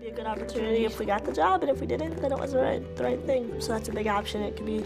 be a good opportunity if we got the job, and if we didn't, then it wasn't the right thing. So that's a big option. It could be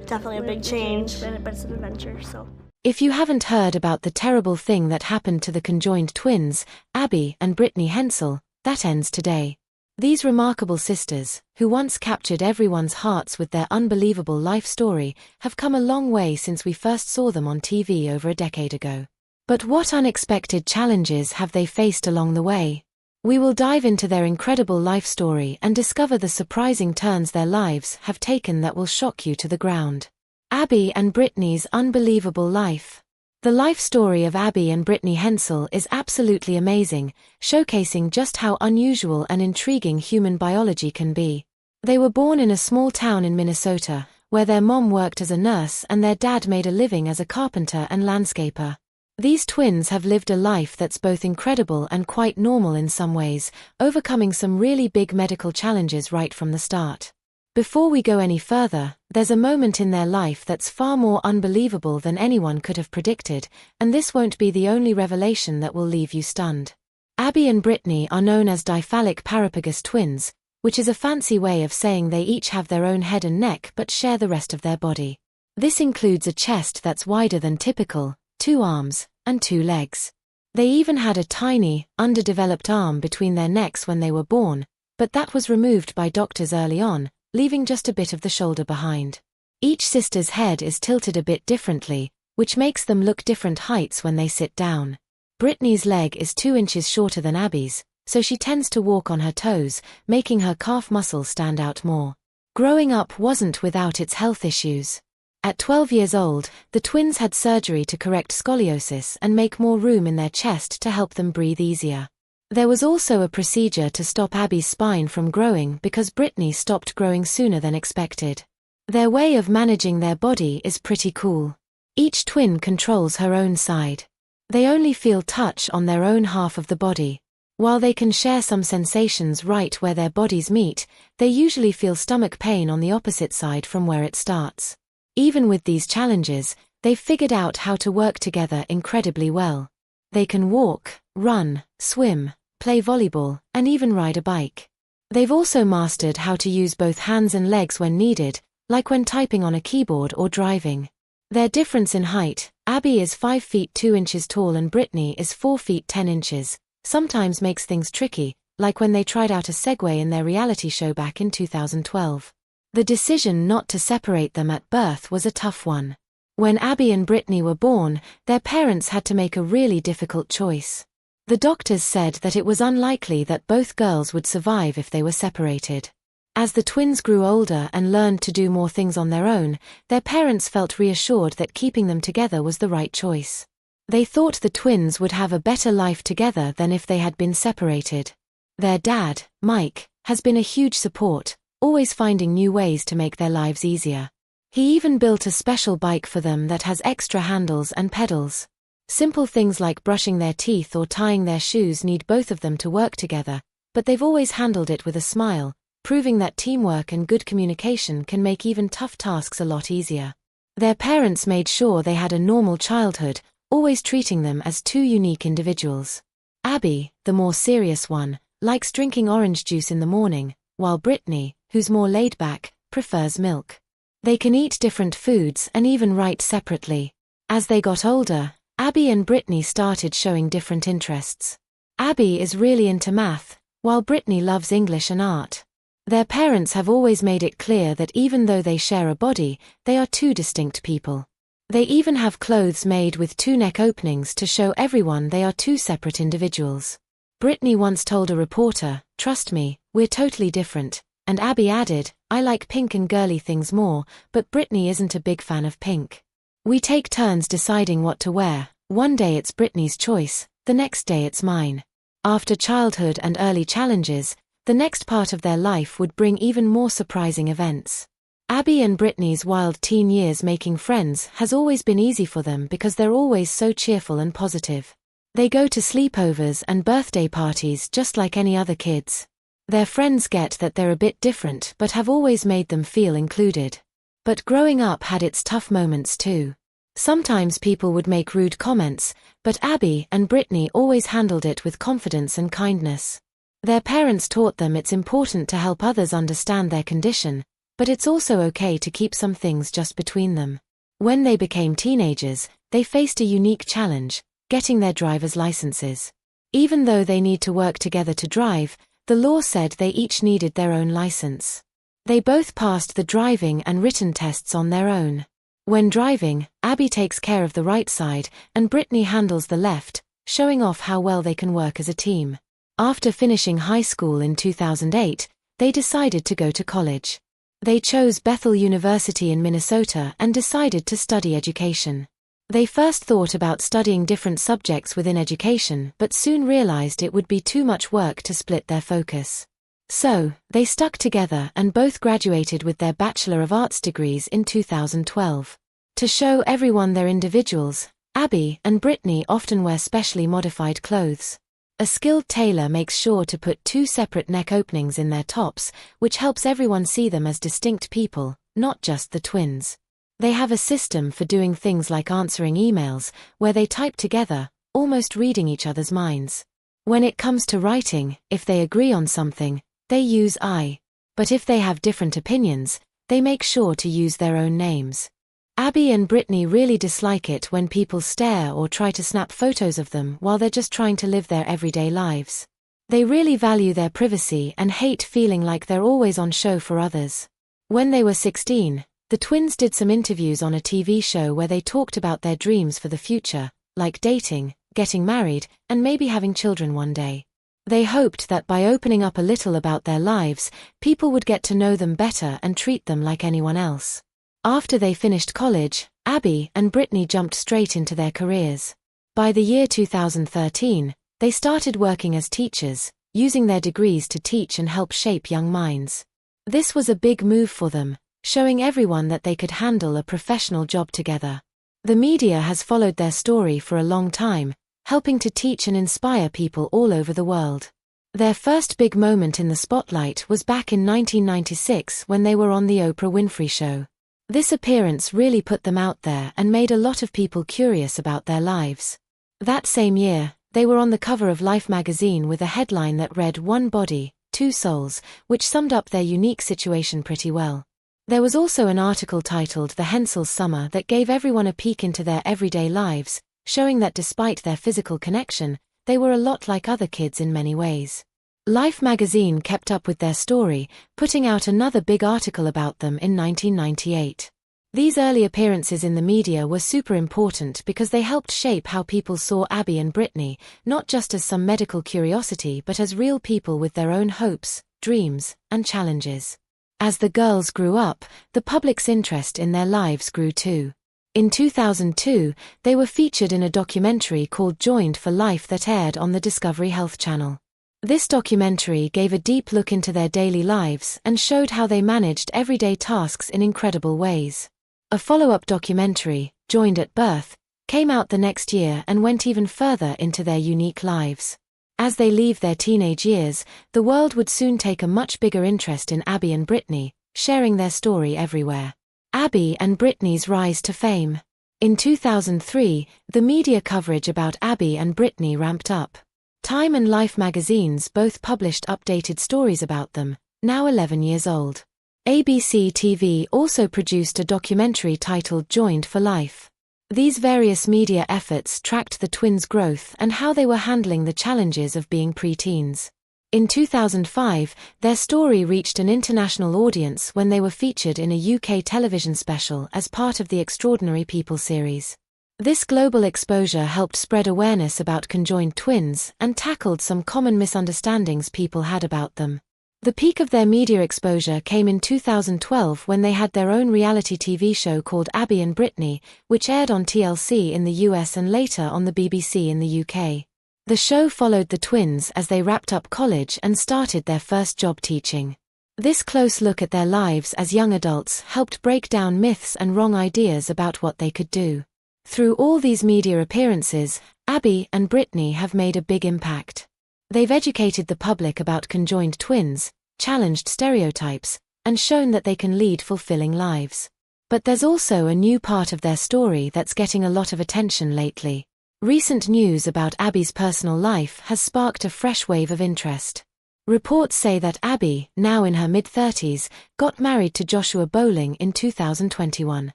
definitely a big change, but it's an adventure, so. If you haven't heard about the terrible thing that happened to the conjoined twins, Abby and Brittany Hensel, that ends today. These remarkable sisters, who once captured everyone's hearts with their unbelievable life story, have come a long way since we first saw them on TV over a decade ago. But what unexpected challenges have they faced along the way? We will dive into their incredible life story and discover the surprising turns their lives have taken that will shock you to the ground. Abby and Brittany's unbelievable life. The life story of Abby and Brittany Hensel is absolutely amazing, showcasing just how unusual and intriguing human biology can be. They were born in a small town in Minnesota, where their mom worked as a nurse and their dad made a living as a carpenter and landscaper. These twins have lived a life that's both incredible and quite normal in some ways, overcoming some really big medical challenges right from the start. Before we go any further, there's a moment in their life that's far more unbelievable than anyone could have predicted, and this won't be the only revelation that will leave you stunned. Abby and Brittany are known as diphallic parapagus twins, which is a fancy way of saying they each have their own head and neck but share the rest of their body. This includes a chest that's wider than typical, 2 arms, and 2 legs. They even had a tiny, underdeveloped arm between their necks when they were born, but that was removed by doctors early on, leaving just a bit of the shoulder behind. Each sister's head is tilted a bit differently, which makes them look different heights when they sit down. Brittany's leg is 2 inches shorter than Abby's, so she tends to walk on her toes, making her calf muscle stand out more. Growing up wasn't without its health issues. At 12 years old, the twins had surgery to correct scoliosis and make more room in their chest to help them breathe easier. There was also a procedure to stop Abby's spine from growing because Brittany stopped growing sooner than expected. Their way of managing their body is pretty cool. Each twin controls her own side. They only feel touch on their own half of the body. While they can share some sensations right where their bodies meet, they usually feel stomach pain on the opposite side from where it starts. Even with these challenges, they've figured out how to work together incredibly well. They can walk, run, swim, play volleyball, and even ride a bike. They've also mastered how to use both hands and legs when needed, like when typing on a keyboard or driving. Their difference in height, Abby is 5 feet 2 inches tall and Brittany is 4 feet 10 inches, sometimes makes things tricky, like when they tried out a Segway in their reality show back in 2012. The decision not to separate them at birth was a tough one. When Abby and Brittany were born, their parents had to make a really difficult choice. The doctors said that it was unlikely that both girls would survive if they were separated. As the twins grew older and learned to do more things on their own, their parents felt reassured that keeping them together was the right choice. They thought the twins would have a better life together than if they had been separated. Their dad, Mike, has been a huge support, always finding new ways to make their lives easier. He even built a special bike for them that has extra handles and pedals. Simple things like brushing their teeth or tying their shoes need both of them to work together, but they've always handled it with a smile, proving that teamwork and good communication can make even tough tasks a lot easier. Their parents made sure they had a normal childhood, always treating them as 2 unique individuals. Abby, the more serious one, likes drinking orange juice in the morning, while Brittany, who's more laid back, prefers milk. They can eat different foods and even write separately. As they got older, Abby and Brittany started showing different interests. Abby is really into math, while Brittany loves English and art. Their parents have always made it clear that even though they share a body, they are 2 distinct people. They even have clothes made with 2 neck openings to show everyone they are 2 separate individuals. Brittany once told a reporter, "Trust me, we're totally different," and Abby added, "I like pink and girly things more, but Brittany isn't a big fan of pink. We take turns deciding what to wear. One day it's Brittany's choice, the next day it's mine." After childhood and early challenges, the next part of their life would bring even more surprising events. Abby and Brittany's wild teen years making friends has always been easy for them because they're always so cheerful and positive. They go to sleepovers and birthday parties just like any other kids. Their friends get that they're a bit different but have always made them feel included. But growing up had its tough moments too. Sometimes people would make rude comments, but Abby and Brittany always handled it with confidence and kindness. Their parents taught them it's important to help others understand their condition, but it's also okay to keep some things just between them. When they became teenagers, they faced a unique challenge: getting their driver's licenses. Even though they need to work together to drive, the law said they each needed their own license. They both passed the driving and written tests on their own. When driving, Abby takes care of the right side, and Brittany handles the left, showing off how well they can work as a team. After finishing high school in 2008, they decided to go to college. They chose Bethel University in Minnesota and decided to study education. They first thought about studying different subjects within education, but soon realized it would be too much work to split their focus. So, they stuck together and both graduated with their Bachelor of Arts degrees in 2012. To show everyone they're individuals, Abby and Brittany often wear specially modified clothes. A skilled tailor makes sure to put 2 separate neck openings in their tops, which helps everyone see them as distinct people, not just the twins. They have a system for doing things like answering emails, where they type together, almost reading each other's minds. When it comes to writing, if they agree on something, they use I. But if they have different opinions, they make sure to use their own names. Abby and Brittany really dislike it when people stare or try to snap photos of them while they're just trying to live their everyday lives. They really value their privacy and hate feeling like they're always on show for others. When they were 16, the twins did some interviews on a TV show where they talked about their dreams for the future, like dating, getting married, and maybe having children one day. They hoped that by opening up a little about their lives, people would get to know them better and treat them like anyone else. After they finished college, Abby and Brittany jumped straight into their careers. By the year 2013, they started working as teachers, using their degrees to teach and help shape young minds. This was a big move for them, showing everyone that they could handle a professional job together. The media has followed their story for a long time, helping to teach and inspire people all over the world. Their first big moment in the spotlight was back in 1996 when they were on The Oprah Winfrey Show. This appearance really put them out there and made a lot of people curious about their lives. That same year, they were on the cover of Life magazine with a headline that read "One Body, Two Souls," which summed up their unique situation pretty well. There was also an article titled "The Hensel Summer" that gave everyone a peek into their everyday lives, showing that despite their physical connection, they were a lot like other kids in many ways. Life magazine kept up with their story, putting out another big article about them in 1998. These early appearances in the media were super important because they helped shape how people saw Abby and Brittany, not just as some medical curiosity but as real people with their own hopes, dreams, and challenges. As the girls grew up, the public's interest in their lives grew too. In 2002, they were featured in a documentary called Conjoined for Life that aired on the Discovery Health Channel. This documentary gave a deep look into their daily lives and showed how they managed everyday tasks in incredible ways. A follow-up documentary, Joined at Birth, came out the next year and went even further into their unique lives. As they leave their teenage years, the world would soon take a much bigger interest in Abby and Brittany, sharing their story everywhere. Abby and Brittany's rise to fame. In 2003, the media coverage about Abby and Brittany ramped up. Time and Life magazines both published updated stories about them, now 11 years old. ABC TV also produced a documentary titled Joined for Life. These various media efforts tracked the twins' growth and how they were handling the challenges of being preteens. In 2005, their story reached an international audience when they were featured in a UK television special as part of the Extraordinary People series. This global exposure helped spread awareness about conjoined twins and tackled some common misunderstandings people had about them. The peak of their media exposure came in 2012 when they had their own reality TV show called Abby and Brittany, which aired on TLC in the US and later on the BBC in the UK. The show followed the twins as they wrapped up college and started their first job teaching. This close look at their lives as young adults helped break down myths and wrong ideas about what they could do. Through all these media appearances, Abby and Brittany have made a big impact. They've educated the public about conjoined twins, challenged stereotypes, and shown that they can lead fulfilling lives. But there's also a new part of their story that's getting a lot of attention lately. Recent news about Abby's personal life has sparked a fresh wave of interest. Reports say that Abby, now in her mid-30s, got married to Joshua Bowling in 2021.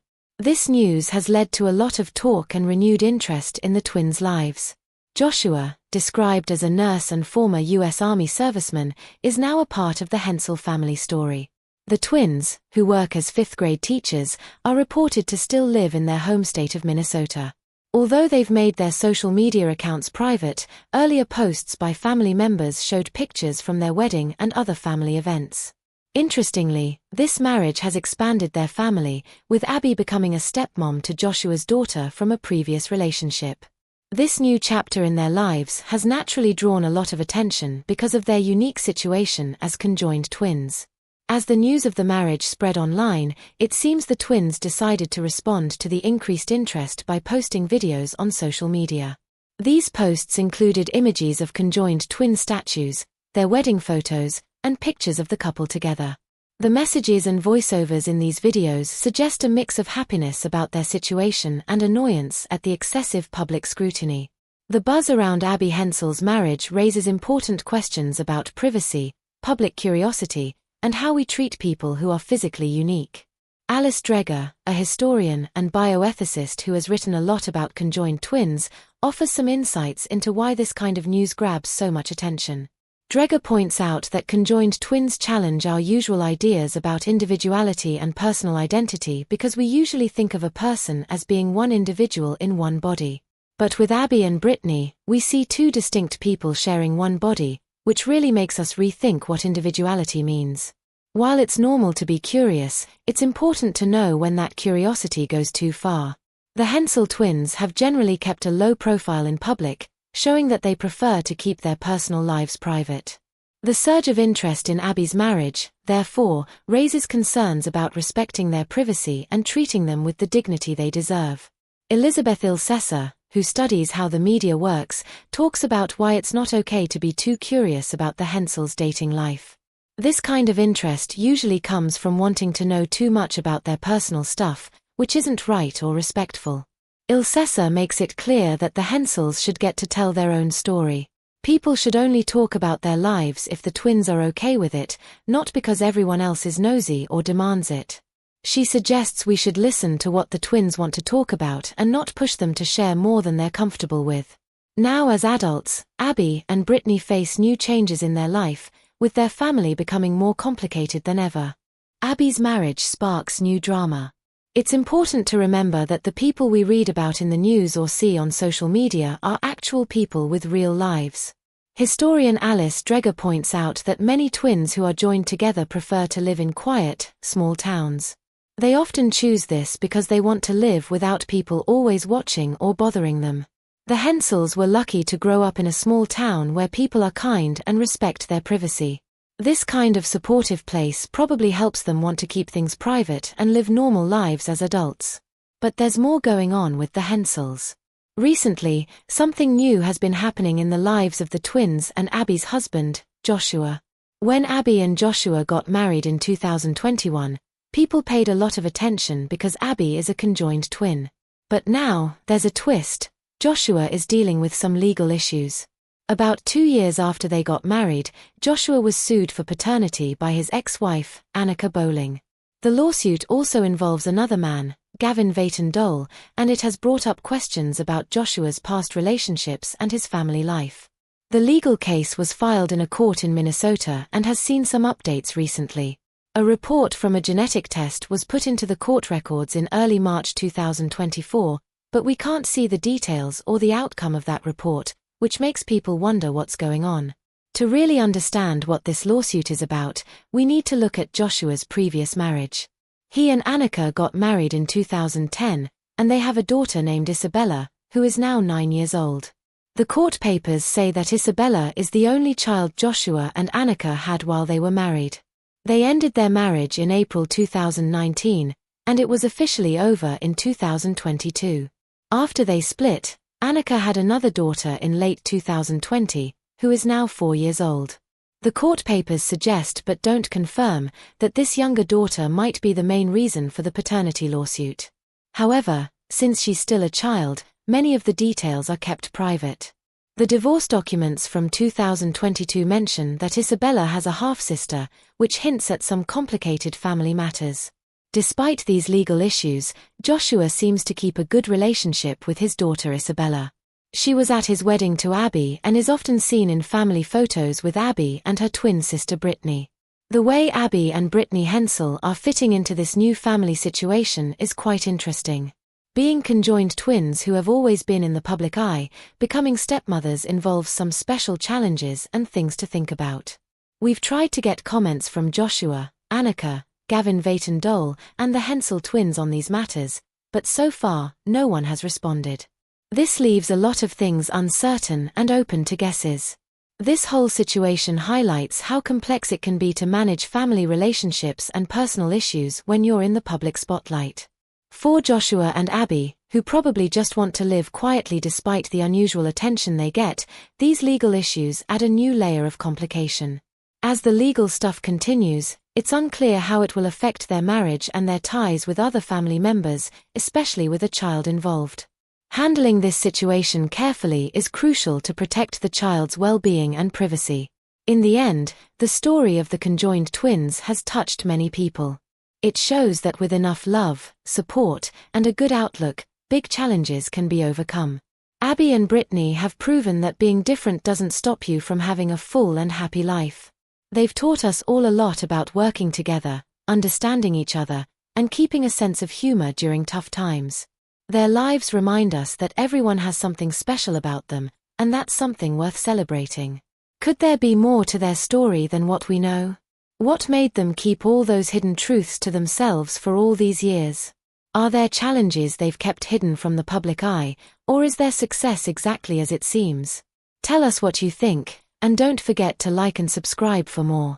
This news has led to a lot of talk and renewed interest in the twins' lives. Joshua, described as a nurse and former U.S. Army serviceman, is now a part of the Hensel family story. The twins, who work as fifth-grade teachers, are reported to still live in their home state of Minnesota. Although they've made their social media accounts private, earlier posts by family members showed pictures from their wedding and other family events. Interestingly, this marriage has expanded their family, with Abby becoming a stepmom to Joshua's daughter from a previous relationship. This new chapter in their lives has naturally drawn a lot of attention because of their unique situation as conjoined twins. As the news of the marriage spread online, it seems the twins decided to respond to the increased interest by posting videos on social media. These posts included images of conjoined twin statues, their wedding photos, and pictures of the couple together. The messages and voiceovers in these videos suggest a mix of happiness about their situation and annoyance at the excessive public scrutiny. The buzz around Abby Hensel's marriage raises important questions about privacy, public curiosity, and how we treat people who are physically unique. Alice Dreger, a historian and bioethicist who has written a lot about conjoined twins, offers some insights into why this kind of news grabs so much attention. Dreger points out that conjoined twins challenge our usual ideas about individuality and personal identity because we usually think of a person as being one individual in one body. But with Abby and Brittany, we see two distinct people sharing one body, which really makes us rethink what individuality means. While it's normal to be curious, it's important to know when that curiosity goes too far. The Hensel twins have generally kept a low profile in public, showing that they prefer to keep their personal lives private. The surge of interest in Abby's marriage, therefore, raises concerns about respecting their privacy and treating them with the dignity they deserve. Elizabeth Ilsesser, who studies how the media works, talks about why it's not okay to be too curious about the Hensels' dating life. This kind of interest usually comes from wanting to know too much about their personal stuff, which isn't right or respectful. Ilsesser makes it clear that the Hensels should get to tell their own story. People should only talk about their lives if the twins are okay with it, not because everyone else is nosy or demands it. She suggests we should listen to what the twins want to talk about and not push them to share more than they're comfortable with. Now as adults, Abby and Brittany face new changes in their life, with their family becoming more complicated than ever. Abby's marriage sparks new drama. It's important to remember that the people we read about in the news or see on social media are actual people with real lives. Historian Alice Dreger points out that many twins who are joined together prefer to live in quiet, small towns. They often choose this because they want to live without people always watching or bothering them. The Hensels were lucky to grow up in a small town where people are kind and respect their privacy. This kind of supportive place probably helps them want to keep things private and live normal lives as adults. But there's more going on with the Hensels. Recently, something new has been happening in the lives of the twins and Abby's husband, Joshua. When Abby and Joshua got married in 2021, people paid a lot of attention because Abby is a conjoined twin. But now, there's a twist. Joshua is dealing with some legal issues. About 2 years after they got married, Joshua was sued for paternity by his ex-wife, Annika Bowling. The lawsuit also involves another man, Gavin Vayton Dole, and it has brought up questions about Joshua's past relationships and his family life. The legal case was filed in a court in Minnesota and has seen some updates recently. A report from a genetic test was put into the court records in early March 2024, but we can't see the details or the outcome of that report, which makes people wonder what's going on. To really understand what this lawsuit is about, we need to look at Joshua's previous marriage. He and Annika got married in 2010, and they have a daughter named Isabella, who is now 9 years old. The court papers say that Isabella is the only child Joshua and Annika had while they were married. They ended their marriage in April 2019, and it was officially over in 2022. After they split, Annika had another daughter in late 2020, who is now 4 years old. The court papers suggest but don't confirm that this younger daughter might be the main reason for the paternity lawsuit. However, since she's still a child, many of the details are kept private. The divorce documents from 2022 mention that Isabella has a half-sister, which hints at some complicated family matters. Despite these legal issues, Joshua seems to keep a good relationship with his daughter Isabella. She was at his wedding to Abby and is often seen in family photos with Abby and her twin sister Brittany. The way Abby and Brittany Hensel are fitting into this new family situation is quite interesting. Being conjoined twins who have always been in the public eye, becoming stepmothers involves some special challenges and things to think about. We've tried to get comments from Joshua, Annika, Gavin Vayton-Dole, and the Hensel twins on these matters, but so far, no one has responded. This leaves a lot of things uncertain and open to guesses. This whole situation highlights how complex it can be to manage family relationships and personal issues when you're in the public spotlight. For Joshua and Abby, who probably just want to live quietly despite the unusual attention they get, these legal issues add a new layer of complication. As the legal stuff continues, it's unclear how it will affect their marriage and their ties with other family members, especially with a child involved. Handling this situation carefully is crucial to protect the child's well-being and privacy. In the end, the story of the conjoined twins has touched many people. It shows that with enough love, support, and a good outlook, big challenges can be overcome. Abby and Brittany have proven that being different doesn't stop you from having a full and happy life. They've taught us all a lot about working together, understanding each other, and keeping a sense of humor during tough times. Their lives remind us that everyone has something special about them, and that's something worth celebrating. Could there be more to their story than what we know? What made them keep all those hidden truths to themselves for all these years? Are there challenges they've kept hidden from the public eye, or is their success exactly as it seems? Tell us what you think, and don't forget to like and subscribe for more.